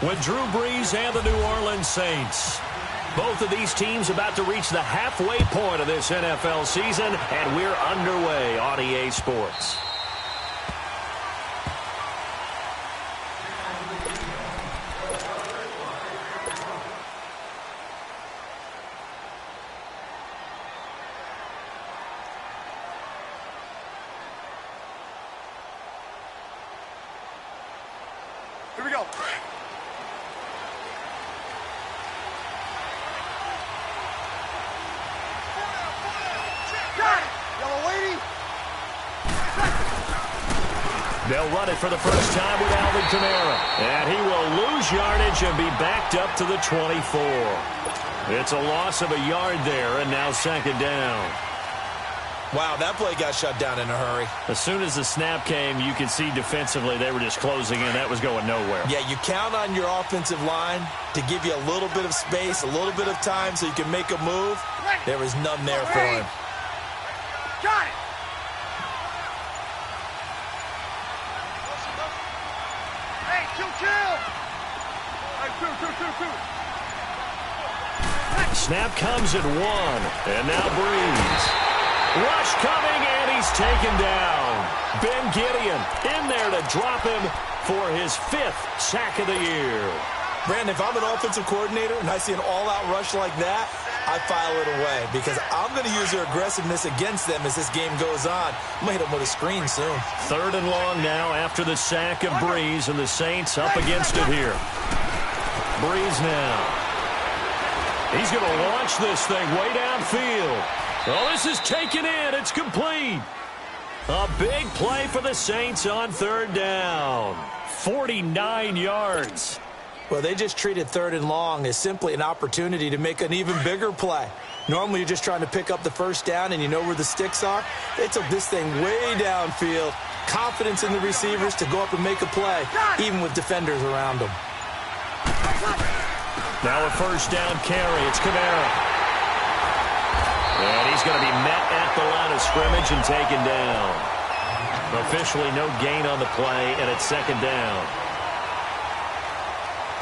with Drew Brees and the New Orleans Saints. Both of these teams about to reach the halfway point of this NFL season, and we're underway on EA Sports. Here we go. Got it. Yellow lady. They'll run it for the first time with Alvin Kamara. And he will lose yardage and be backed up to the 24. It's a loss of a yard there, and now second down. Wow, that play got shut down in a hurry. As soon as the snap came, you could see defensively they were just closing in. That was going nowhere. Yeah, you count on your offensive line to give you a little bit of space, a little bit of time so you can make a move. There was none there for him. Got it. Hey, kill. Hey, two. Snap comes at 1, and now Brees. Rush coming, and he's taken down. Ben Gideon in there to drop him for his 5th sack of the year. Brandon, if I'm an offensive coordinator and I see an all-out rush like that, I file it away because I'm going to use their aggressiveness against them as this game goes on. I'm going to hit them with a screen soon. 3rd and long now after the sack of Brees, and the Saints up against it here. Brees now. He's going to launch this thing way downfield. Oh, this is taken in. It's complete. A big play for the Saints on 3rd down. 49 yards. Well, they just treated 3rd and long as simply an opportunity to make an even bigger play. Normally, you're just trying to pick up the first down, and you know where the sticks are. They took this thing way downfield. Confidence in the receivers to go up and make a play, even with defenders around them. Now a first down carry. It's Kamara. And he's going to be met at the line of scrimmage and taken down. Officially no gain on the play, and it's 2nd down.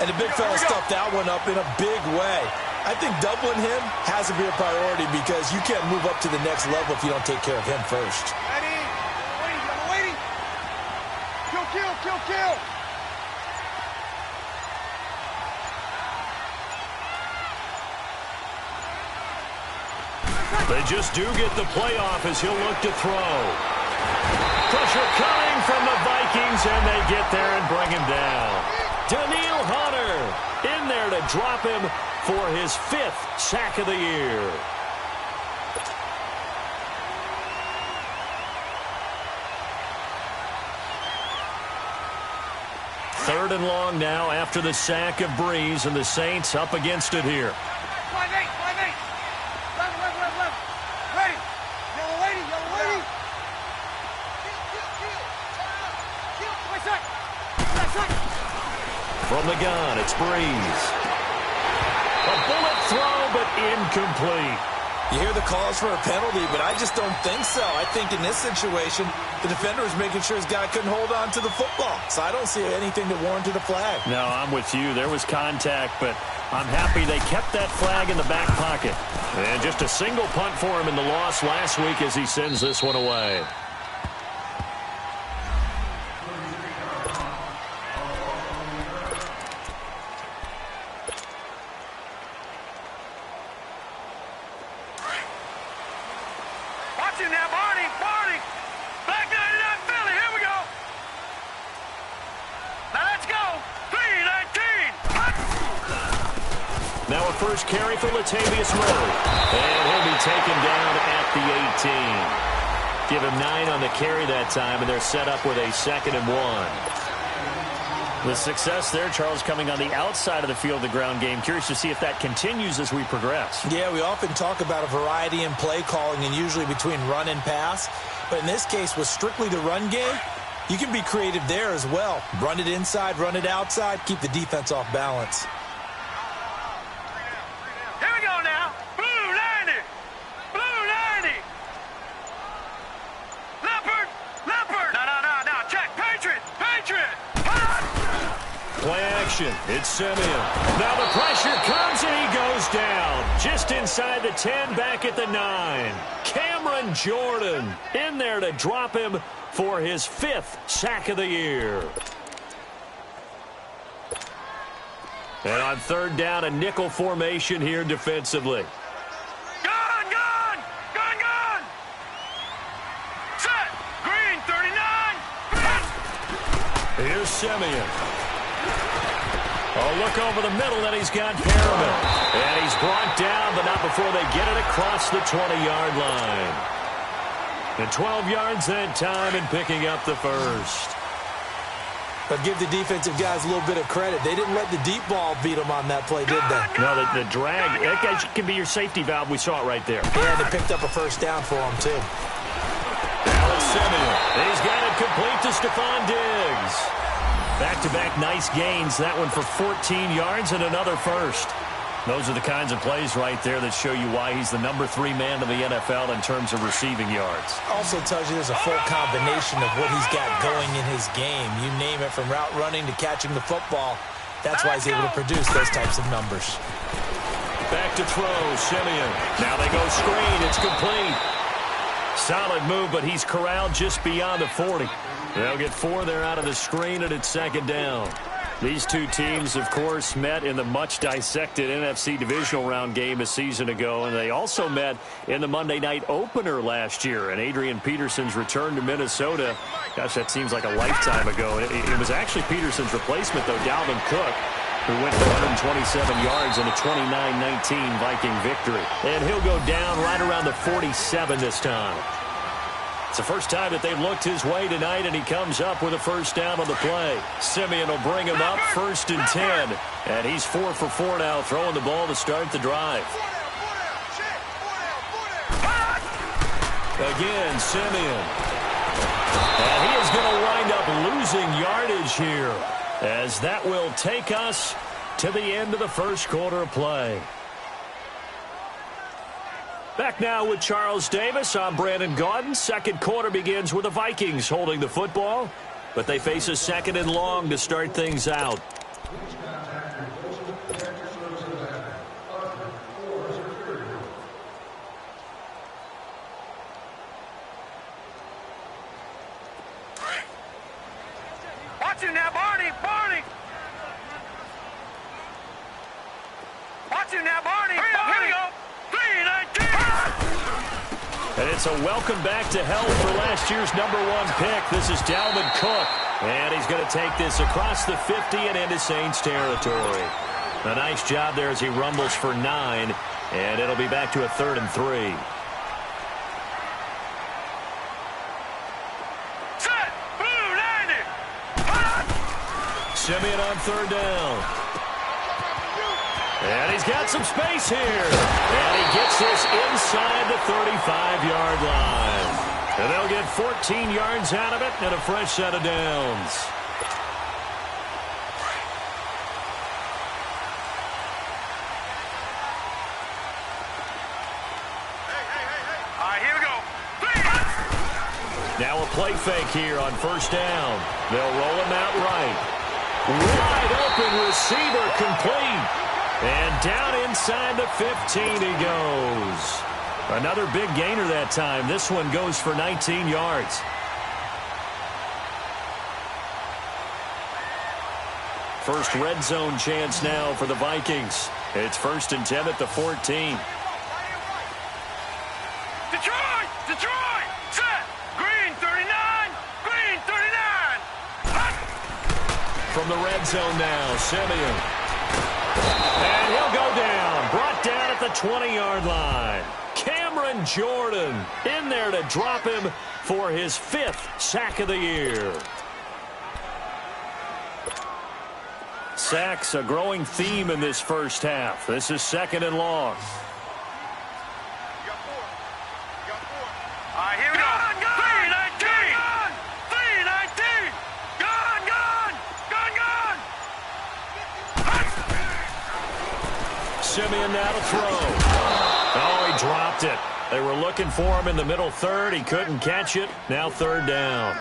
And the big fella stuffed that one up in a big way. I think doubling him has to be a priority because you can't move up to the next level if you don't take care of him first. Ready. Waiting. Kill. They just do get the playoff as he'll look to throw. Pressure coming from the Vikings, and they get there and bring him down. Daniil Hunter in there to drop him for his 5th sack of the year. Third and long now after the sack of Brees, and the Saints up against it here. 5-8. Left. Ready. Yellow lady. From the gun, it's Brees. A bullet throw, but incomplete. You hear the calls for a penalty, but I just don't think so. I think in this situation, the defender was making sure his guy couldn't hold on to the football. So I don't see anything that warranted a flag. No, I'm with you. There was contact, but I'm happy they kept that flag in the back pocket. And just a single punt for him in the loss last week as he sends this one away. First carry for Latavius Murray. And he'll be taken down at the 18. Give him 9 on the carry that time, and they're set up with a 2nd and 1. The success there, Charles, coming on the outside of the field, the ground game. Curious to see if that continues as we progress. Yeah, we often talk about a variety in play calling and usually between run and pass. But in this case, with strictly the run game, you can be creative there as well. Run it inside, run it outside, keep the defense off balance. Play formation. It's Simeon. Now the pressure comes and he goes down. Just inside the 10, back at the 9. Cameron Jordan in there to drop him for his 5th sack of the year. And on 3rd down, a nickel formation here defensively. Here's Simeon. Oh, look over the middle, and he's got Perriman. And he's brought down, but not before they get it across the 20-yard line. And 12 yards that time and picking up the first. But give the defensive guys a little bit of credit. They didn't let the deep ball beat them on that play, did they? No, the drag, that can be your safety valve. We saw it right there. Yeah, they picked up a first down for them, too. Alex Simeon. He's got it complete to Stephon Diggs. Back-to-back nice gains. That one for 14 yards and another first. Those are the kinds of plays right there that show you why he's the number 3 man in the NFL in terms of receiving yards. Also tells you there's a full combination of what he's got going in his game. You name it, from route running to catching the football. That's why he's able to produce those types of numbers. Back to throw, Simeon. Now they go screen. It's complete. Solid move, but he's corralled just beyond the 40. They'll get 4 there out of the screen, and it's 2nd down. These two teams, of course, met in the much-dissected NFC divisional round game a season ago, and they also met in the Monday night opener last year. And Adrian Peterson's return to Minnesota, gosh, that seems like a lifetime ago. It was actually Peterson's replacement, though, Dalvin Cook, who went for 127 yards in a 29-19 Viking victory. And he'll go down right around the 47 this time. It's the first time that they've looked his way tonight, and he comes up with a first down on the play. Simeon will bring him up 1st and 10. And he's 4 for 4 now, throwing the ball to start the drive. Again, Simeon. And he is going to wind up losing yardage here, as that will take us to the end of the first quarter of play. Back now with Charles Davis. I'm Brandon Gaudin. Second quarter begins with the Vikings holding the football, but they face a 2nd and long to start things out. Watch him now, Barney! Barney! Watch him now, Barney! Here we go! 3-19! And it's a welcome back to health for last year's number 1 pick. This is Dalvin Cook. And he's going to take this across the 50 and into Saints territory. A nice job there as he rumbles for 9. And it'll be back to a 3rd and 3. Set! Blue 90! Simeon on 3rd down. And he's got some space here. And he gets this inside the 35-yard line. And they'll get 14 yards out of it and a fresh set of downs. All right, here we go. Now a play fake here on 1st down. They'll roll him out right. Wide open receiver complete. And down inside the 15 he goes. Another big gainer that time. This one goes for 19 yards. First red zone chance now for the Vikings. It's 1st and 10 at the 14. Detroit! Detroit! Set! Green 39! Green 39! From the red zone now, Simeon. And he'll go down. Brought down at the 20-yard line. Cameron Jordan in there to drop him for his 5th sack of the year. Sacks, a growing theme in this first half. This is 2nd and long. All right, here we go. 3-19! 3-19! Gone, gone! Gone, gone! Simeon now to throw. Oh, he dropped it. They were looking for him in the middle 3rd. He couldn't catch it. Now 3rd down.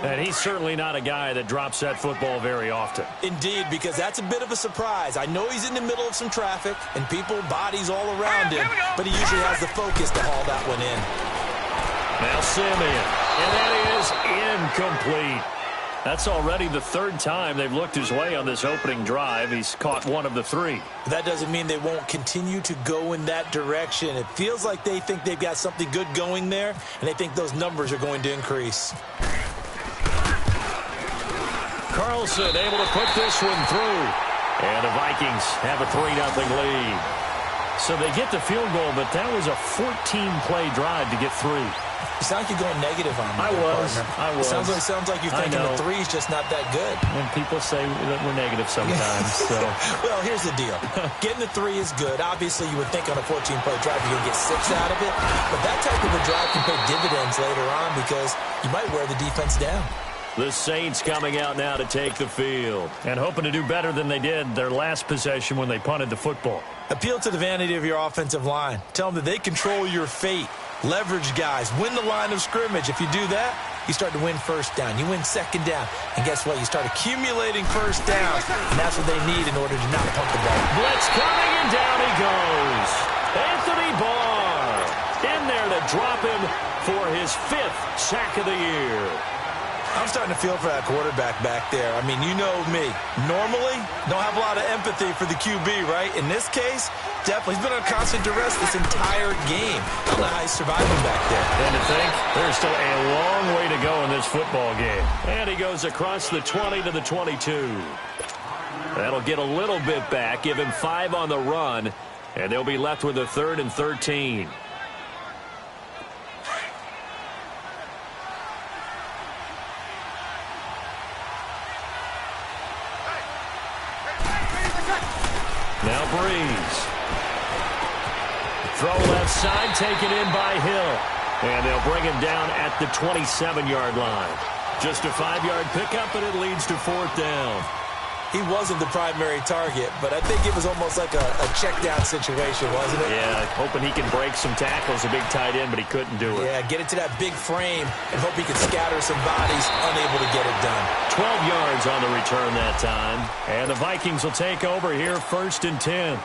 And he's certainly not a guy that drops that football very often. Indeed, because that's a bit of a surprise. I know he's in the middle of some traffic and people, bodies all around him, but he usually has the focus to haul that one in. Now Simeon, and that is incomplete. That's already the third time they've looked his way on this opening drive. He's caught one of the three. That doesn't mean they won't continue to go in that direction. It feels like they think they've got something good going there, and they think those numbers are going to increase. Carlson able to put this one through. And the Vikings have a 3-0 lead. So they get the field goal, but that was a 14-play drive to get 3. You sound like you're going negative on me. I was. Sounds like you're thinking the 3's just not that good. And people say that we're negative sometimes. So. Well, here's the deal. Getting the 3 is good. Obviously, you would think on a 14-play drive you're going to get 6 out of it. But that type of a drive can pay dividends later on because you might wear the defense down. The Saints coming out now to take the field and hoping to do better than they did their last possession when they punted the football. Appeal to the vanity of your offensive line. Tell them that they control your fate. Leverage guys. Win the line of scrimmage. If you do that, you start to win first down. You win second down. And guess what? You start accumulating first downs. And that's what they need in order to not punt the ball. Blitz coming, and down he goes. Anthony Barr in there to drop him for his 5th sack of the year. I'm starting to feel for that quarterback back there. I mean, you know me. Normally, don't have a lot of empathy for the QB, right? In this case, definitely. He's been on constant duress this entire game. I don't know how he's surviving back there. And to think, there's still a long way to go in this football game. And he goes across the 20 to the 22. That'll get a little bit back, give him 5 on the run, and they'll be left with a 3rd and 13. Now Breeze. Throw left side, taken in by Hill. And they'll bring him down at the 27-yard line. Just a 5-yard pickup, and it leads to 4th down. He wasn't the primary target, but I think it was almost like a check-down situation, wasn't it? Yeah, hoping he can break some tackles, a big tight end, but he couldn't do it. Yeah, get it to that big frame and hope he could scatter some bodies, unable to get it done. 12 yards on the return that time. And the Vikings will take over here, 1st and 10.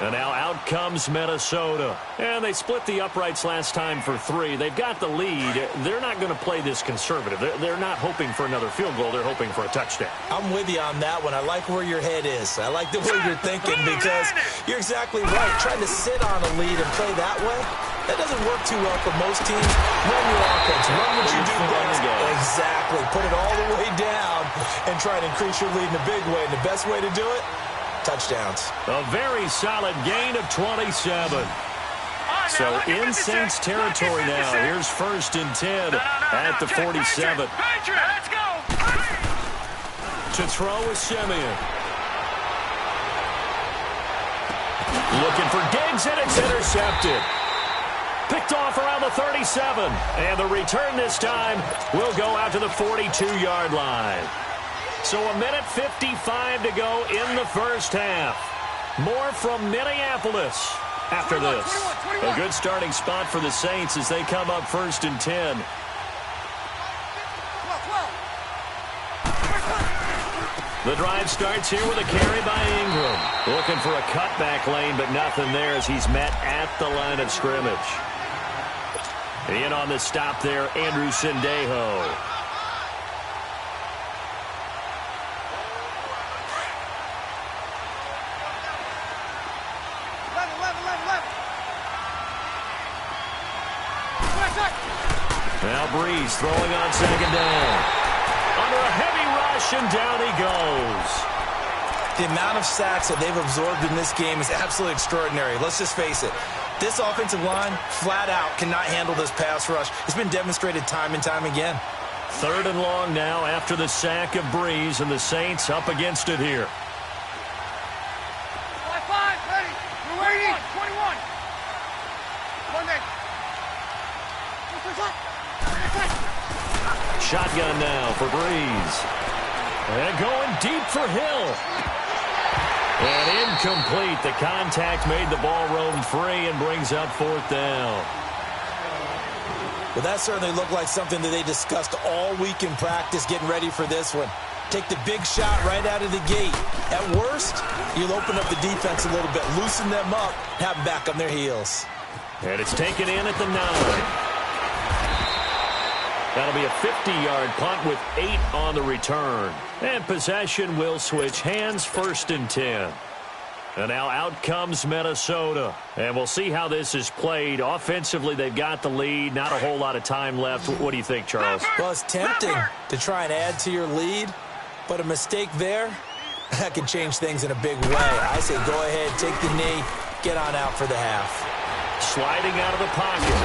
And now out comes Minnesota. And they split the uprights last time for 3. They've got the lead. They're not going to play this conservative. They're not hoping for another field goal. They're hoping for a touchdown. I'm with you on that one. I like where your head is. I like the way you're thinking because you're exactly right. Trying to sit on a lead and play that way, that doesn't work too well for most teams. Run your offense. Run what you do best. Exactly. Put it all the way down and try to increase your lead in a big way. And the best way to do it, touchdowns. A very solid gain of 27. So in Saints territory now. Here's 1st and 10 at the 47. Let's go. To throw is Simeon. Looking for Diggs, and it's intercepted. Picked off around the 37. And the return this time will go out to the 42-yard line. So a minute 55 to go in the first half. More from Minneapolis after this. A good starting spot for the Saints as they come up 1st and 10. The drive starts here with a carry by Ingram. Looking for a cutback lane, but nothing there as he's met at the line of scrimmage. In on the stop there, Andrew Sendejo. Now Breeze throwing on 2nd down. Under a heavy rush, and down he goes. The amount of sacks that they've absorbed in this game is absolutely extraordinary. Let's just face it. This offensive line, flat out, cannot handle this pass rush. It's been demonstrated time and time again. 3rd and long now after the sack of Breeze, and the Saints up against it here. 5-5, ready. We're waiting. 21. Shotgun now for Breeze. And going deep for Hill. And incomplete. The contact made the ball roam free and brings up 4th down. Well, that certainly looked like something that they discussed all week in practice getting ready for this one. Take the big shot right out of the gate. At worst, you'll open up the defense a little bit, loosen them up, have them back on their heels. And it's taken in at the 9. That'll be a 50-yard punt with 8 on the return. And possession will switch hands, 1st and 10. And now out comes Minnesota. And we'll see how this is played. Offensively, they've got the lead. Not a whole lot of time left. What do you think, Charles? Well, it's tempting to try and add to your lead, but a mistake there, that can change things in a big way. I say go ahead, take the knee, get on out for the half. Sliding out of the pocket.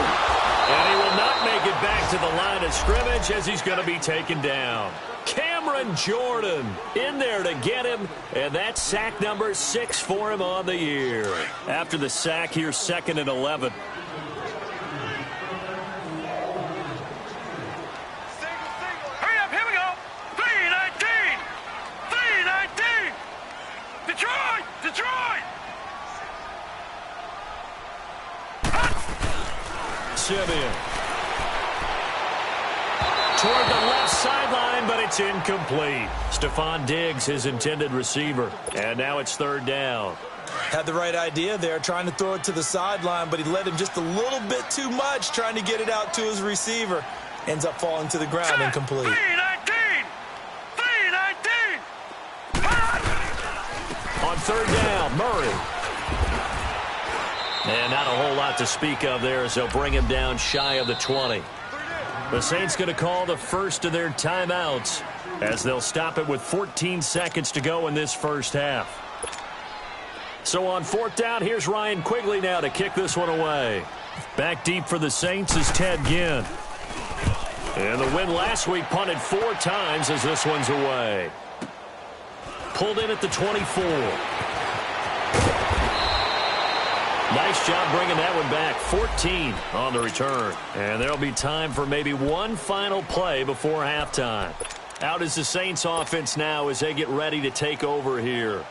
And he will not make it back to the line of scrimmage as he's going to be taken down. Cameron Jordan in there to get him, and that's sack number 6 for him on the year. After the sack, here's 2nd and 11. Hurry up, here we go. 3-19. 3-19. Detroit. Detroit. Simeon. Toward the left sideline, but it's incomplete. Stephon Diggs, his intended receiver. And now it's 3rd down. Had the right idea there, trying to throw it to the sideline, but he led him just a little bit too much, trying to get it out to his receiver. Ends up falling to the ground, incomplete. 3-19. 3-19. On 3rd down, Murray. And not a whole lot to speak of there as they'll bring him down shy of the 20. The Saints going to call the first of their timeouts as they'll stop it with 14 seconds to go in this first half. So on 4th down, here's Ryan Quigley now to kick this one away. Back deep for the Saints is Ted Ginn. And the win last week punted 4 times as this one's away. Pulled in at the 24. Nice job bringing that one back. 14 on the return. And there'll be time for maybe one final play before halftime. Out is the Saints offense now as they get ready to take over here.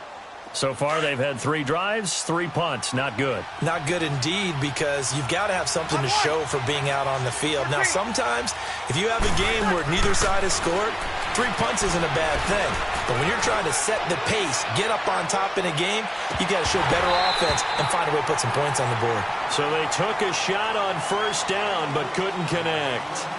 So far, they've had 3 drives, 3 punts. Not good. Not good indeed, because you've got to have something to show for being out on the field. Now, sometimes, if you have a game where neither side has scored, 3 punts isn't a bad thing. But when you're trying to set the pace, get up on top in a game, you got to show better offense and find a way to put some points on the board. So they took a shot on 1st down, but couldn't connect.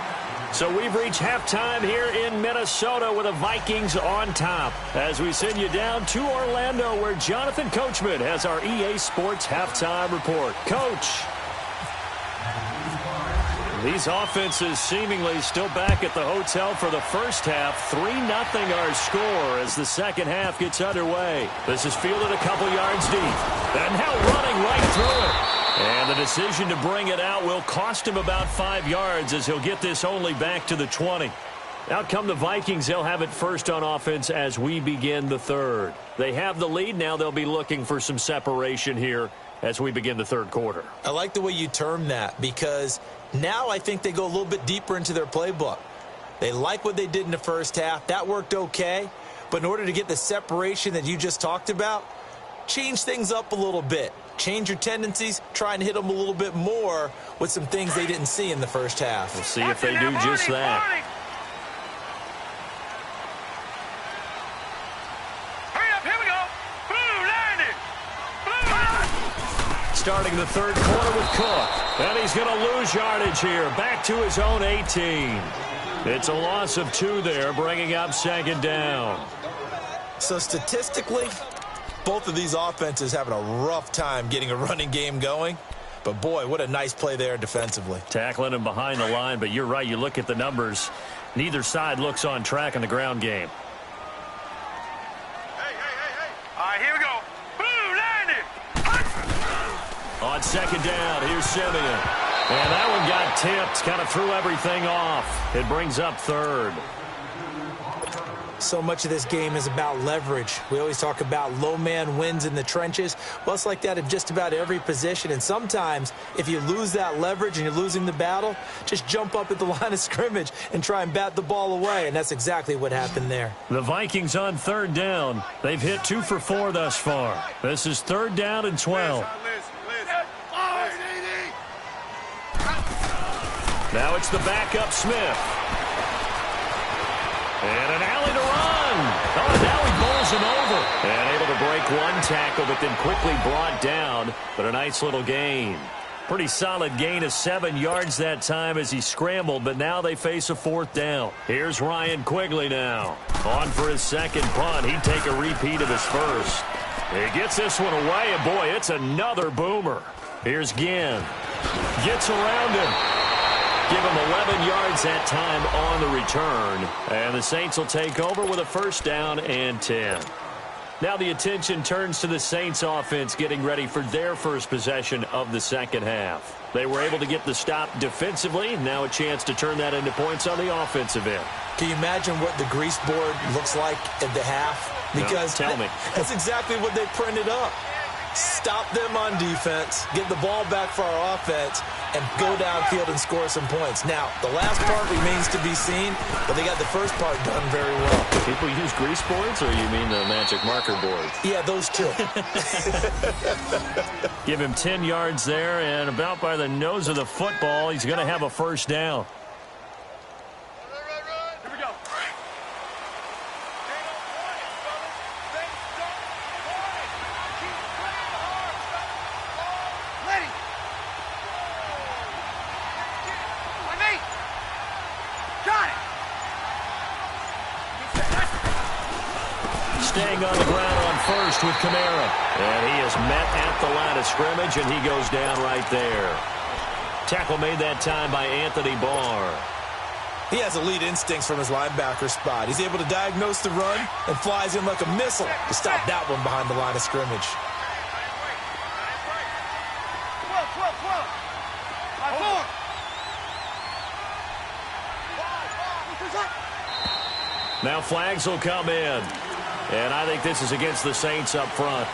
So we've reached halftime here in Minnesota with the Vikings on top as we send you down to Orlando where Jonathan Coachman has our EA Sports halftime report. Coach. These offenses seemingly still back at the hotel for the first half. 3-0 our score as the second half gets underway. This is fielded a couple yards deep. And now running right through it. And the decision to bring it out will cost him about 5 yards as he'll get this only back to the 20. Out come the Vikings. They'll have it first on offense as we begin the third. They have the lead. Now they'll be looking for some separation here as we begin the third quarter. I like the way you term that because now I think they go a little bit deeper into their playbook. They like what they did in the first half. That worked okay. But in order to get the separation that you just talked about, change things up a little bit. Change your tendencies, try and hit them a little bit more with some things they didn't see in the first half. We'll see if they do just that. Hurry up, here we go. Blue, landed. Starting the third quarter with Cook. And he's going to lose yardage here. Back to his own 18. It's a loss of 2 there, bringing up 2nd down. So statistically, both of these offenses having a rough time getting a running game going. But, boy, what a nice play there defensively. Tackling him behind the line, but you're right. You look at the numbers. Neither side looks on track in the ground game. Hey. All right, here we go. Blue, landed. On 2nd down, here's Simeon. And that one got tipped, kind of threw everything off. It brings up 3rd. So much of this game is about leverage. We always talk about low man wins in the trenches. Well, it's like that in just about every position. And sometimes, if you lose that leverage and you're losing the battle, just jump up at the line of scrimmage and try and bat the ball away. And that's exactly what happened there. The Vikings on 3rd down. They've hit 2 for 4 thus far. This is 3rd down and 12. Now it's the backup Smith. And an alley to run. Oh, now he bowls him over. And able to break one tackle, but then quickly brought down. But a nice little gain. Pretty solid gain of 7 yards that time as he scrambled, but now they face a 4th down. Here's Ryan Quigley now. On for his second punt. He'd take a repeat of his first. He gets this one away, and boy, it's another boomer. Here's Ginn. Gets around him. Give him 11 yards that time on the return. And the Saints will take over with a 1st down and 10. Now the attention turns to the Saints offense getting ready for their first possession of the second half. They were able to get the stop defensively. Now a chance to turn that into points on the offensive end. Can you imagine what the grease board looks like at the half? Because no, tell me. That's exactly what they printed up. Stop them on defense, get the ball back for our offense, and go downfield and score some points. Now, the last part remains to be seen, but they got the first part done very well. People use grease boards, or you mean the magic marker boards? Yeah, those two. Give him 10 yards there, and about by the nose of the football, he's going to have a 1st down. Staying on the ground on first with Kamara. And he is met at the line of scrimmage, and he goes down right there. Tackle made that time by Anthony Barr. He has elite instincts from his linebacker spot. He's able to diagnose the run and flies in like a missile to stop that one behind the line of scrimmage. Now flags will come in. And I think this is against the Saints up front.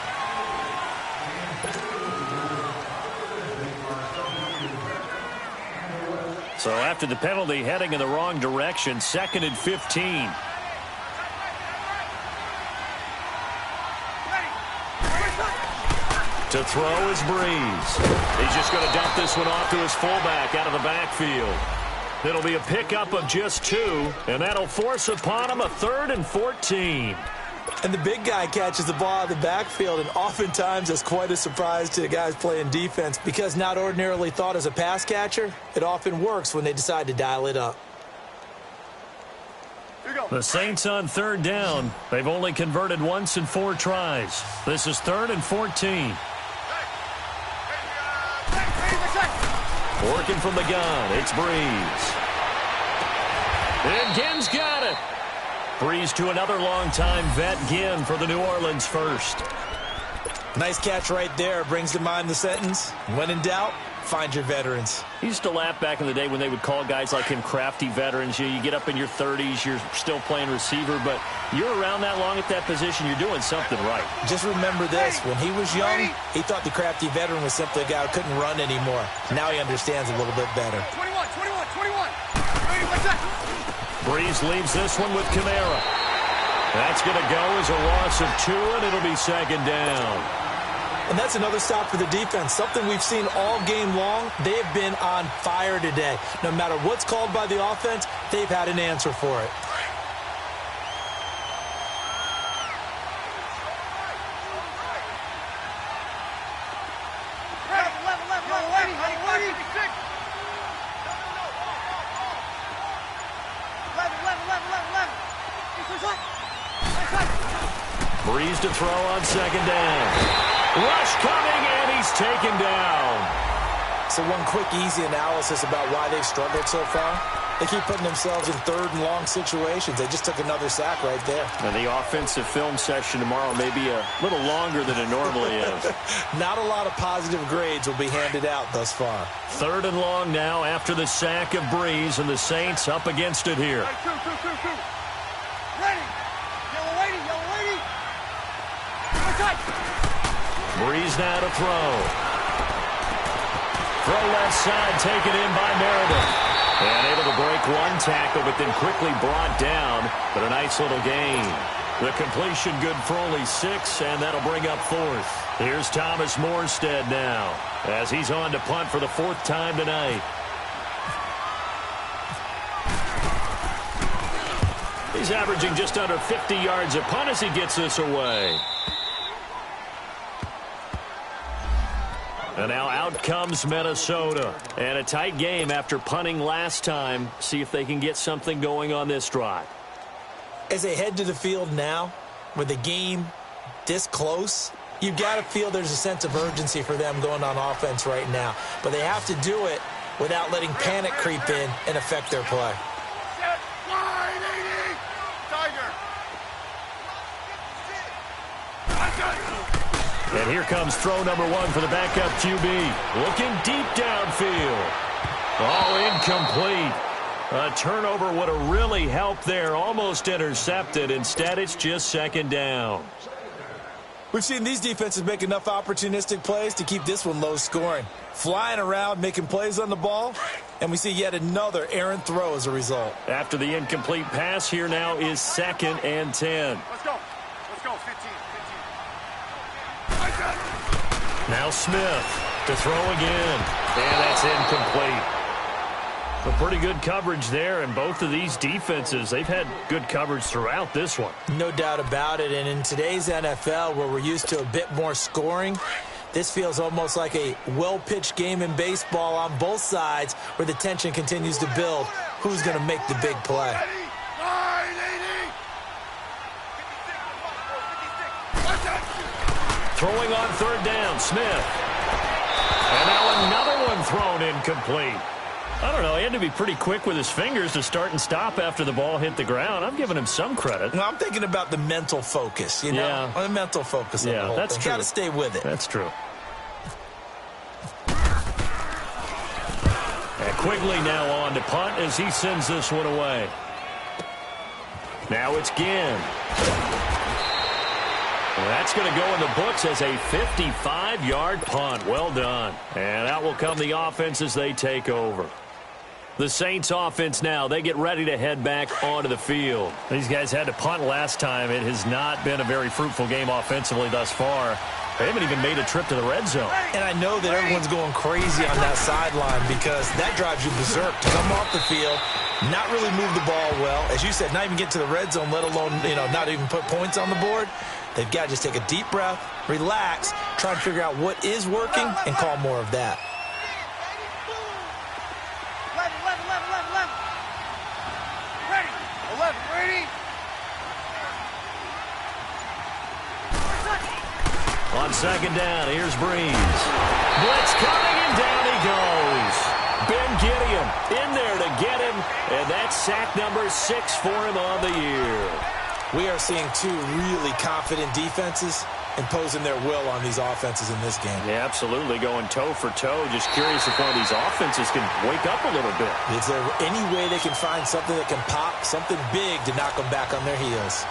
So after the penalty, heading in the wrong direction, 2nd and 15. To throw is Breeze. He's just going to dump this one off to his fullback out of the backfield. It'll be a pickup of just 2, and that'll force upon him a 3rd and 14. And the big guy catches the ball out of the backfield, and oftentimes that's quite a surprise to the guys playing defense because not ordinarily thought as a pass catcher, it often works when they decide to dial it up. The Saints on 3rd down. They've only converted once in 4 tries. This is 3rd and 14. Working from the gun, it's Breeze. And Ginn's got it. Breeze to another long-time vet, Ginn, for the New Orleans first. Nice catch right there. Brings to mind the sentence, when in doubt, find your veterans. He used to laugh back in the day when they would call guys like him crafty veterans. You get up in your 30s, you're still playing receiver, but you're around that long at that position, you're doing something right. Just remember this. When he was young, he thought the crafty veteran was simply a guy who couldn't run anymore. Now he understands a little bit better. 21. Breeze leaves this one with Kamara. That's going to go as a loss of 2, and it'll be 2nd down. And that's another stop for the defense, something we've seen all game long. They have been on fire today. No matter what's called by the offense, they've had an answer for it. Breeze to throw on 2nd down. Rush coming, and he's taken down. So one quick, easy analysis about why they've struggled so far. They keep putting themselves in 3rd and long situations. They just took another sack right there. And the offensive film session tomorrow may be a little longer than it normally is. Not a lot of positive grades will be handed out thus far. 3rd and long now after the sack of Breeze, and the Saints up against it here. Ready. Yellow lady. Breeze now to throw. Throw left side, taken in by Meredith. And able to break one tackle, but then quickly brought down. But a nice little gain. The completion good for only 6, and that'll bring up 4th. Here's Thomas Morstead now, as he's on to punt for the 4th time tonight. He's averaging just under 50 yards a punt as he gets this away. And now out comes Minnesota. And a tight game after punting last time. See if they can get something going on this drive. As they head to the field now, with the game this close, you've got to feel there's a sense of urgency for them going on offense right now. But they have to do it without letting panic creep in and affect their play. And here comes throw number one for the backup QB. Looking deep downfield. Oh, incomplete. A turnover would have really helped there. Almost intercepted. Instead, it's just second down. We've seen these defenses make enough opportunistic plays to keep this one low scoring. Flying around, making plays on the ball, and we see yet another errant throw as a result. After the incomplete pass, here now is 2nd and 10. Let's go. Let's go. 15. Now Smith to throw again. And that's incomplete. A pretty good coverage there, and both of these defenses, they've had good coverage throughout this one. No doubt about it, and in today's NFL, where we're used to a bit more scoring, this feels almost like a well-pitched game in baseball on both sides where the tension continues to build. Who's going to make the big play? Throwing on 3rd down, Smith. And now another one thrown incomplete. I don't know, he had to be pretty quick with his fingers to start and stop after the ball hit the ground. I'm giving him some credit. Well, I'm thinking about the mental focus, you know? Yeah. The mental focus of the whole that's thing. true. Got to stay with it. That's true. And Quigley now on to punt as he sends this one away. Now it's Ginn. Well, that's going to go in the books as a 55-yard punt. Well done. And out will come the offense as they take over. The Saints offense now, they get ready to head back onto the field. These guys had to punt last time. It has not been a very fruitful game offensively thus far. They haven't even made a trip to the red zone. And I know that everyone's going crazy on that sideline because that drives you berserk to come off the field, not really move the ball well. As you said, not even get to the red zone, let alone, not even put points on the board. They've got to just take a deep breath, relax, try and figure out what is working, and call more of that. 11, ready? On 2nd down, here's Breeze. Blitz coming, and down he goes. Ben Gideon in there to get him, and that's sack number 6 for him on the year. We are seeing two really confident defenses imposing their will on these offenses in this game. Yeah, absolutely, going toe for toe. Just curious if one of these offenses can wake up a little bit. Is there any way they can find something that can pop, something big to knock them back on their heels?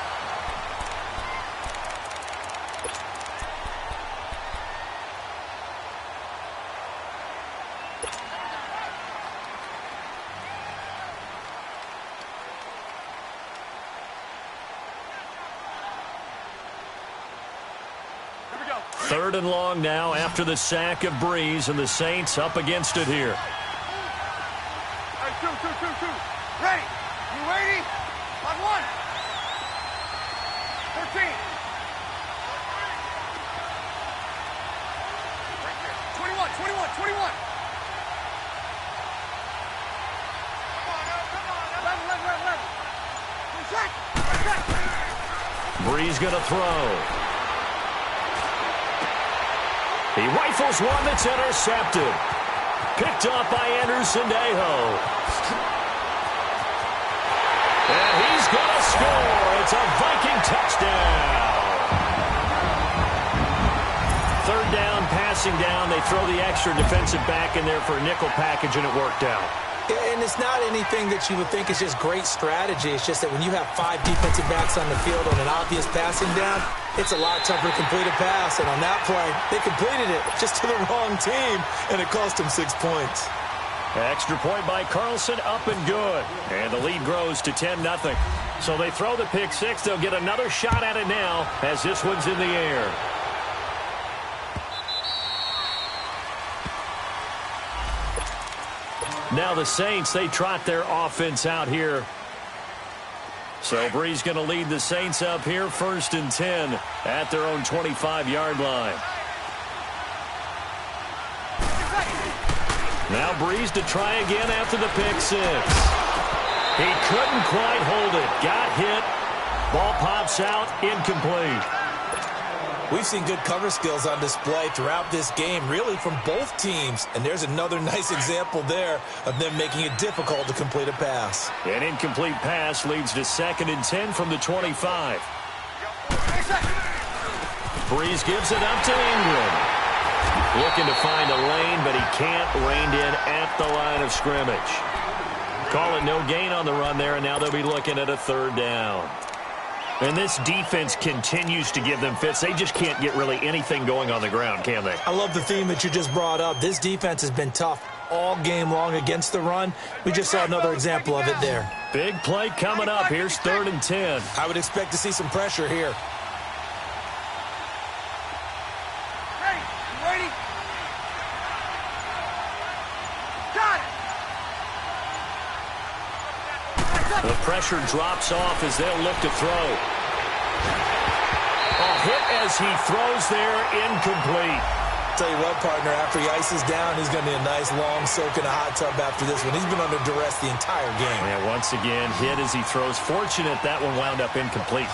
Third and long now after the sack of Breeze, and the Saints up against it here. All right, two. Ready? You ready? On 1. 13. Right there. 21. Come on. 11. Breeze going to throw. He rifles one that's intercepted. Picked off by Anderson Dejo. And he's going to score. It's a Viking touchdown. 3rd down, passing down. They throw the extra defensive back in there for a nickel package, and it worked out. And it's not anything that you would think is just great strategy. It's just that when you have 5 defensive backs on the field on an obvious passing down, it's a lot tougher to complete a pass. And on that play, they completed it just to the wrong team, and it cost them 6 points. Extra point by Carlson, up and good. And the lead grows to 10-0. So they throw the pick 6. They'll get another shot at it now as this one's in the air. Now the Saints, they trot their offense out here. So Brees going to lead the Saints up here 1st and 10 at their own 25-yard line. Now Brees to try again after the pick six. He couldn't quite hold it. Got hit. Ball pops out. Incomplete. We've seen good cover skills on display throughout this game, really from both teams. And there's another nice example there of them making it difficult to complete a pass. An incomplete pass leads to 2nd and 10 from the 25. Brees gives it up to Ingram. Looking to find a lane, but he can't rein in at the line of scrimmage. Call it no gain on the run there, and now they'll be looking at a 3rd down. And this defense continues to give them fits. They just can't get really anything going on the ground, can they? I love the theme that you just brought up. This defense has been tough all game long against the run. We just saw another example of it there. Big play coming up. Here's 3rd and 10. I would expect to see some pressure here. Ready? Got it! The pressure drops off as they'll look to throw. A hit as he throws there, incomplete. Tell you what, partner, after he ices down, he's going to need a nice long soak in a hot tub after this one. He's been under duress the entire game. Yeah, once again, hit as he throws. Fortunate that one wound up incomplete.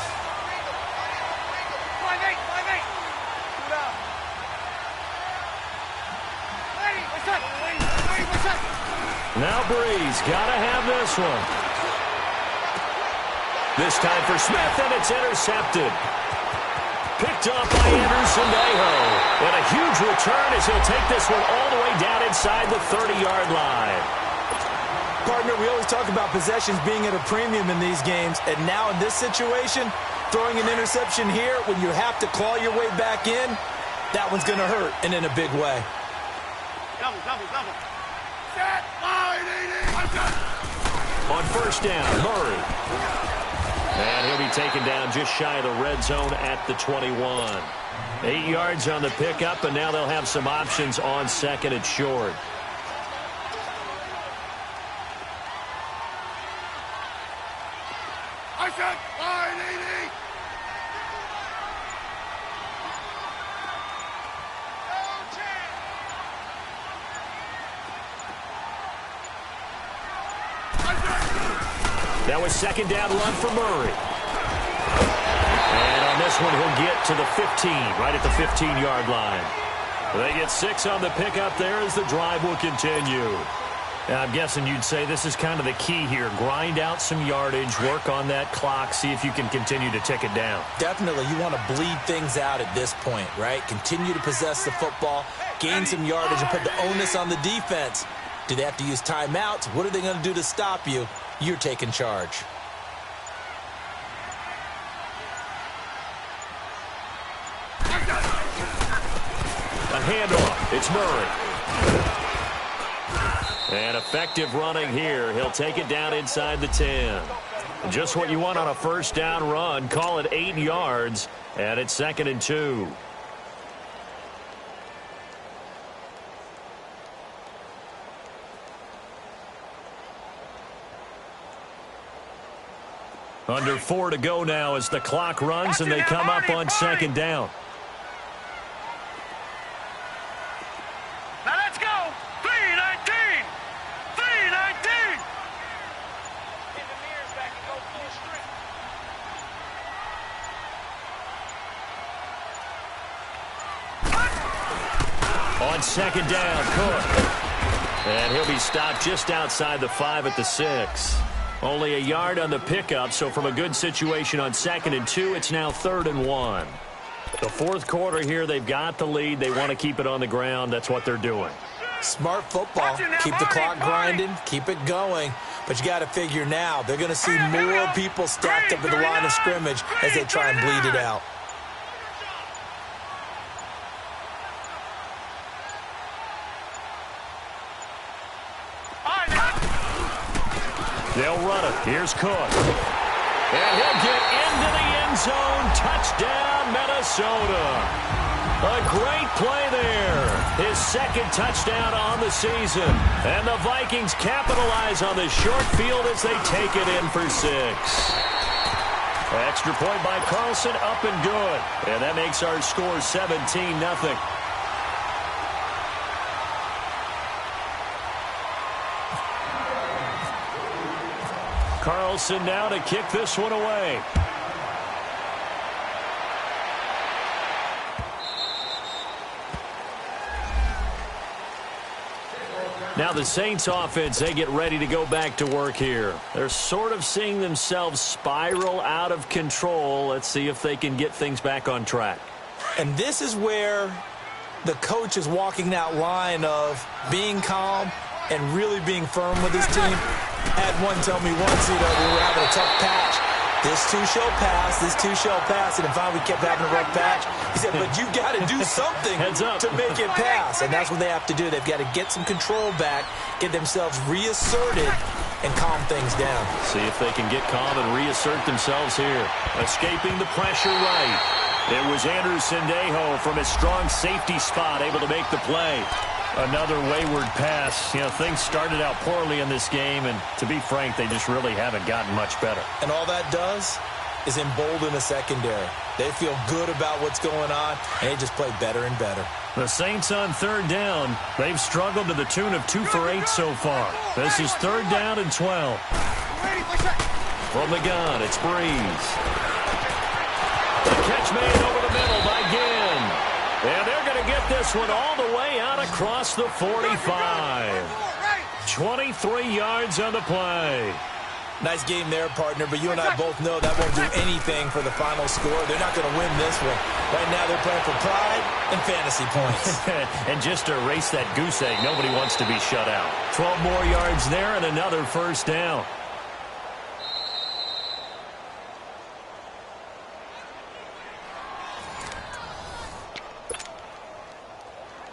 Now Brees, gotta have this one. This time for Smith, and it's intercepted. Picked up by Anderson-Dejo. And a huge return as he'll take this one all the way down inside the 30-yard line. Partner, we always talk about possessions being at a premium in these games, and now in this situation, throwing an interception here when you have to claw your way back in, that one's going to hurt, and in a big way. Double. Set, line, 80. On 1st down, Murray. And he'll be taken down just shy of the red zone at the 21. 8 yards on the pickup, and now they'll have some options on 2nd and short. I said, line, 80. That was 2nd down run for Murray. And on this one, he'll get to the 15, right at the 15-yard line. They get 6 on the pickup there as the drive will continue. And I'm guessing you'd say this is kind of the key here. Grind out some yardage, work on that clock, see if you can continue to tick it down. Definitely, you want to bleed things out at this point, right? Continue to possess the football, gain some yardage, and put the onus on the defense. Do they have to use timeouts? What are they going to do to stop you? You're taking charge. A handoff. It's Murray. And effective running here. He'll take it down inside the 10. Just what you want on a 1st down run. Call it 8 yards. And it's 2nd and 2. Under 4 to go now as the clock runs and they come up on 2nd down. Now let's go. 319. 319. Get the mirrors back and go full strength. On 2nd down, Cook. And he'll be stopped just outside the 5 at the 6. Only a yard on the pickup, so from a good situation on 2nd and 2, it's now 3rd and 1. The 4th quarter here, they've got the lead. They want to keep it on the ground. That's what they're doing. Smart football. Keep the clock grinding. Keep it going. But you got to figure now, they're going to see more people stacked up at the line of scrimmage as they try and bleed it out. They'll run it. Here's Cook. And he'll get into the end zone. Touchdown, Minnesota. A great play there. His 2nd touchdown on the season. And the Vikings capitalize on the short field as they take it in for 6. Extra point by Carlson, up and good. And that makes our score 17-0. Carlson now to kick this one away. Now the Saints offense, they get ready to go back to work here. They're sort of seeing themselves spiral out of control. Let's see if they can get things back on track. And this is where the coach is walking that line of being calm and really being firm with his team. I had one tell me once, we were having a tough patch. This too shall pass, this too shall pass. And finally we kept having a rough patch. He said, but you got to do something to make it pass. And that's what they have to do. They've got to get some control back, get themselves reasserted, and calm things down. See if they can get calm and reassert themselves here. Escaping the pressure right. It was Andrew Sendejo from his strong safety spot able to make the play. Another wayward pass. You know, things started out poorly in this game, and to be frank, they just really haven't gotten much better. And all that does is embolden the secondary. They feel good about what's going on, and they just play better and better. The Saints on third down. They've struggled to the tune of 2 for 8 so far. This is third down and 12. From the gun, it's Breeze. The catch made over the middle by Ginn. And they're going to get this one all the way out across the 45. 23 yards on the play. Nice game there, partner, but you and I both know that won't do anything for the final score. They're not going to win this one. Right now they're playing for pride and fantasy points. And just to erase that goose egg, nobody wants to be shut out. 12 more yards there and another first down.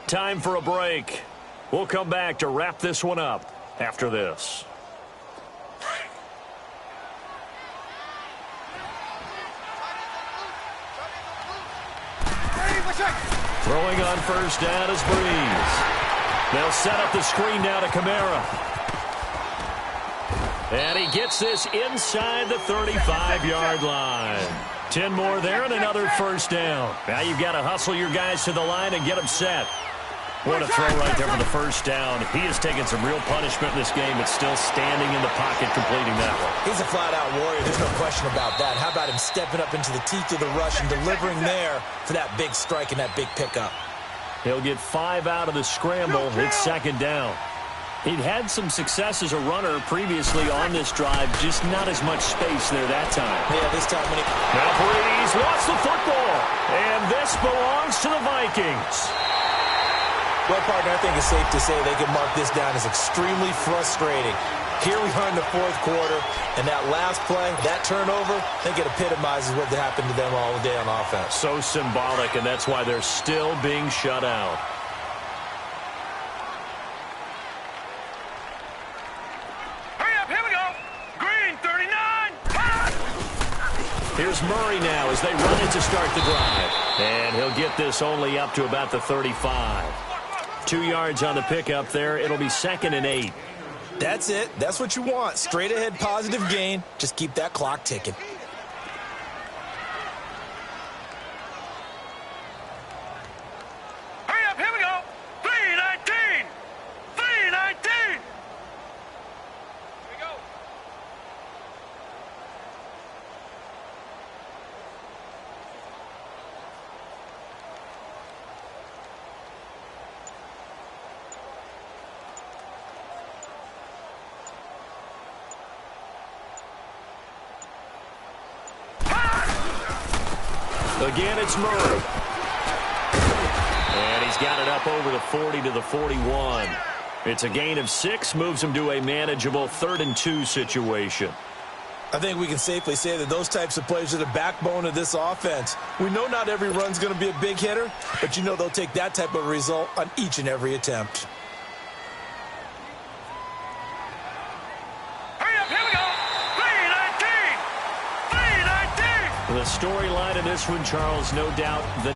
Time for a break. We'll come back to wrap this one up after this. Throwing on first down is Breeze. They'll set up the screen now to Kamara. And he gets this inside the 35-yard line. 10 more there and another first down. Now you've got to hustle your guys to the line and get them set. What a throw right there for the first down. He has taken some real punishment in this game, but still standing in the pocket completing that one. He's a flat-out warrior. There's no question about that. How about him stepping up into the teeth of the rush and delivering there for that big strike and that big pickup? He'll get 5 out of the scramble. It's second down. He'd had some success as a runner previously on this drive, just not as much space there that time. Yeah, this time when he... Now Breeze wants the football, and this belongs to the Vikings. Well, partner, I think it's safe to say they can mark this down as extremely frustrating. Here we are in the fourth quarter, and that last play, that turnover, I think it epitomizes what happened to them all day on offense. So symbolic, and that's why they're still being shut out. Hurry up, here we go. Green, 39. Here's Murray now as they run it to start the drive. And he'll get this only up to about the 35. 2 yards on the pickup there. It'll be 2nd and 8. That's it. That's what you want. Straight ahead positive gain. Just keep that clock ticking. Hurry up, here we go. 3:19. 3:19. Here we go. Again, it's Murray. And he's got it up over the 40 to the 41. It's a gain of 6, moves him to a manageable 3rd and 2 situation. I think we can safely say that those types of plays are the backbone of this offense. We know not every run's going to be a big hitter, but you know they'll take that type of result on each and every attempt. The storyline of this one, Charles, no doubt, the